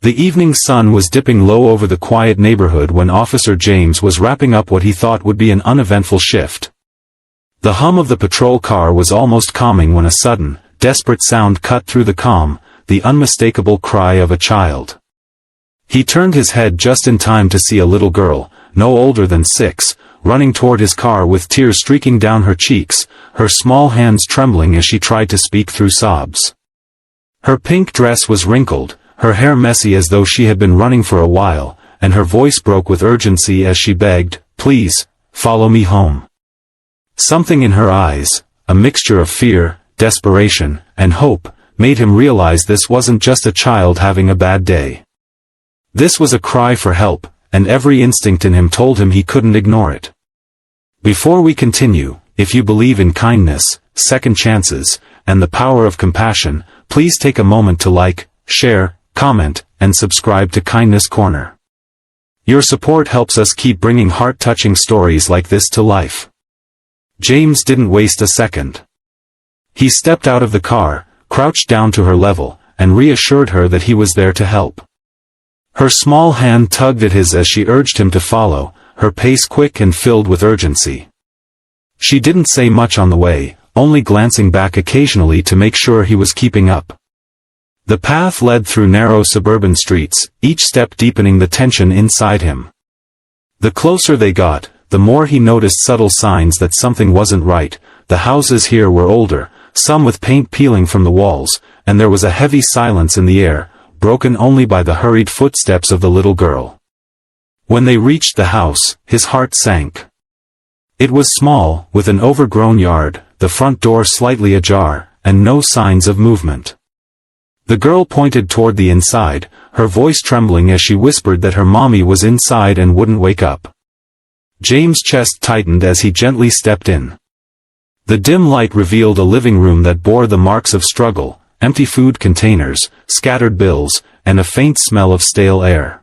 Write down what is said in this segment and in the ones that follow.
The evening sun was dipping low over the quiet neighborhood when Officer James was wrapping up what he thought would be an uneventful shift. The hum of the patrol car was almost calming when a sudden, desperate sound cut through the calm, the unmistakable cry of a child. He turned his head just in time to see a little girl, no older than 6, running toward his car with tears streaking down her cheeks, her small hands trembling as she tried to speak through sobs. Her pink dress was wrinkled, her hair messy as though she had been running for a while, and her voice broke with urgency as she begged, "Please, follow me home." Something in her eyes, a mixture of fear, desperation, and hope, made him realize this wasn't just a child having a bad day. This was a cry for help, and every instinct in him told him he couldn't ignore it. Before we continue, if you believe in kindness, second chances, and the power of compassion, please take a moment to like, share, comment, and subscribe to Kindness Corner. Your support helps us keep bringing heart-touching stories like this to life. James didn't waste a second. He stepped out of the car, crouched down to her level, and reassured her that he was there to help. Her small hand tugged at his as she urged him to follow, her pace quick and filled with urgency. She didn't say much on the way, only glancing back occasionally to make sure he was keeping up. The path led through narrow suburban streets, each step deepening the tension inside him. The closer they got, the more he noticed subtle signs that something wasn't right. The houses here were older, some with paint peeling from the walls, and there was a heavy silence in the air, broken only by the hurried footsteps of the little girl. When they reached the house, his heart sank. It was small, with an overgrown yard, the front door slightly ajar, and no signs of movement. The girl pointed toward the inside, her voice trembling as she whispered that her mommy was inside and wouldn't wake up. James' chest tightened as he gently stepped in. The dim light revealed a living room that bore the marks of struggle, empty food containers, scattered bills, and a faint smell of stale air.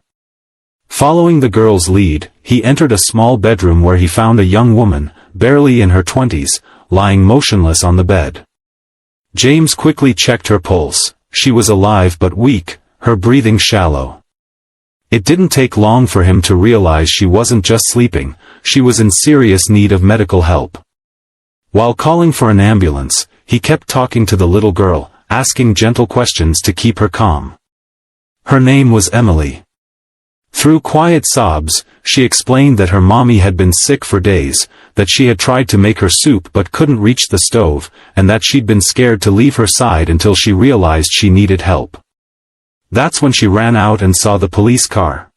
Following the girl's lead, he entered a small bedroom where he found a young woman, barely in her 20s, lying motionless on the bed. James quickly checked her pulse. She was alive but weak, her breathing shallow. It didn't take long for him to realize she wasn't just sleeping, she was in serious need of medical help. While calling for an ambulance, he kept talking to the little girl, asking gentle questions to keep her calm. Her name was Emily. Through quiet sobs, she explained that her mommy had been sick for days, that she had tried to make her soup but couldn't reach the stove, and that she'd been scared to leave her side until she realized she needed help. That's when she ran out and saw the police car.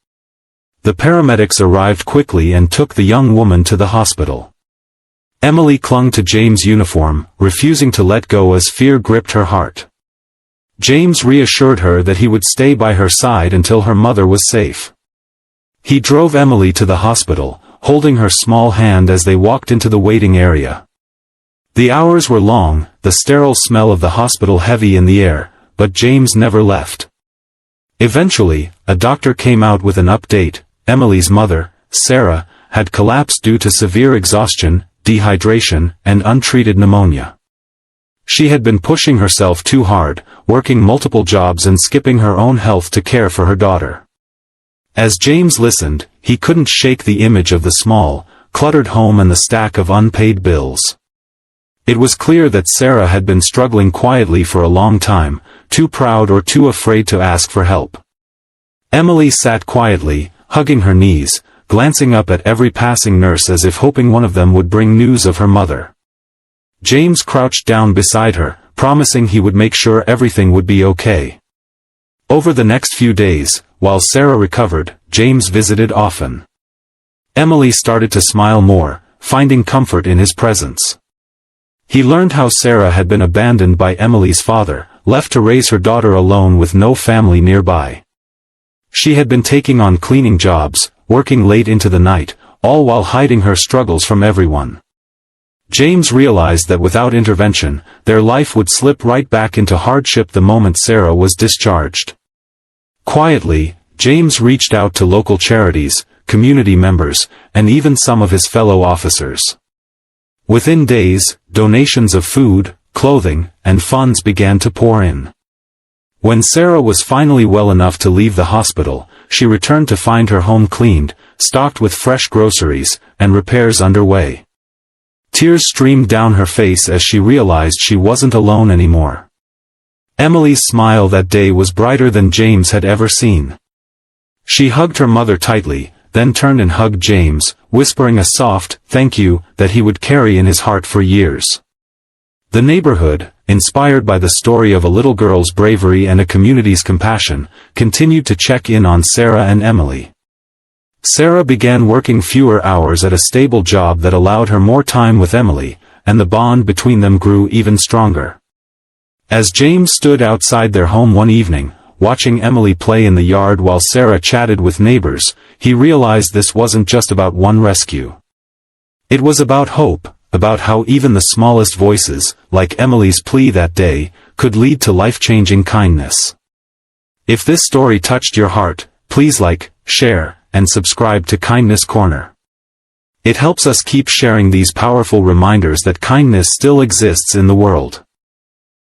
The paramedics arrived quickly and took the young woman to the hospital. Emily clung to James' uniform, refusing to let go as fear gripped her heart. James reassured her that he would stay by her side until her mother was safe. He drove Emily to the hospital, holding her small hand as they walked into the waiting area. The hours were long, the sterile smell of the hospital heavy in the air, but James never left. Eventually, a doctor came out with an update. Emily's mother, Sarah, had collapsed due to severe exhaustion, dehydration, and untreated pneumonia. She had been pushing herself too hard, working multiple jobs and skipping her own health to care for her daughter. As James listened, he couldn't shake the image of the small, cluttered home and the stack of unpaid bills. It was clear that Sarah had been struggling quietly for a long time, too proud or too afraid to ask for help. Emily sat quietly, hugging her knees, glancing up at every passing nurse as if hoping one of them would bring news of her mother. James crouched down beside her, promising he would make sure everything would be okay. Over the next few days, while Sarah recovered, James visited often. Emily started to smile more, finding comfort in his presence. He learned how Sarah had been abandoned by Emily's father, left to raise her daughter alone with no family nearby. She had been taking on cleaning jobs, working late into the night, all while hiding her struggles from everyone. James realized that without intervention, their life would slip right back into hardship the moment Sarah was discharged. Quietly, James reached out to local charities, community members, and even some of his fellow officers. Within days, donations of food, clothing, and funds began to pour in. When Sarah was finally well enough to leave the hospital, she returned to find her home cleaned, stocked with fresh groceries, and repairs underway. Tears streamed down her face as she realized she wasn't alone anymore. Emily's smile that day was brighter than James had ever seen. She hugged her mother tightly, then turned and hugged James, whispering a soft, "thank you," that he would carry in his heart for years. The neighborhood, inspired by the story of a little girl's bravery and a community's compassion, continued to check in on Sarah and Emily. Sarah began working fewer hours at a stable job that allowed her more time with Emily, and the bond between them grew even stronger. As James stood outside their home one evening, watching Emily play in the yard while Sarah chatted with neighbors, he realized this wasn't just about one rescue. It was about hope, about how even the smallest voices, like Emily's plea that day, could lead to life-changing kindness. If this story touched your heart, please like, share, and subscribe to Kindness Corner. It helps us keep sharing these powerful reminders that kindness still exists in the world.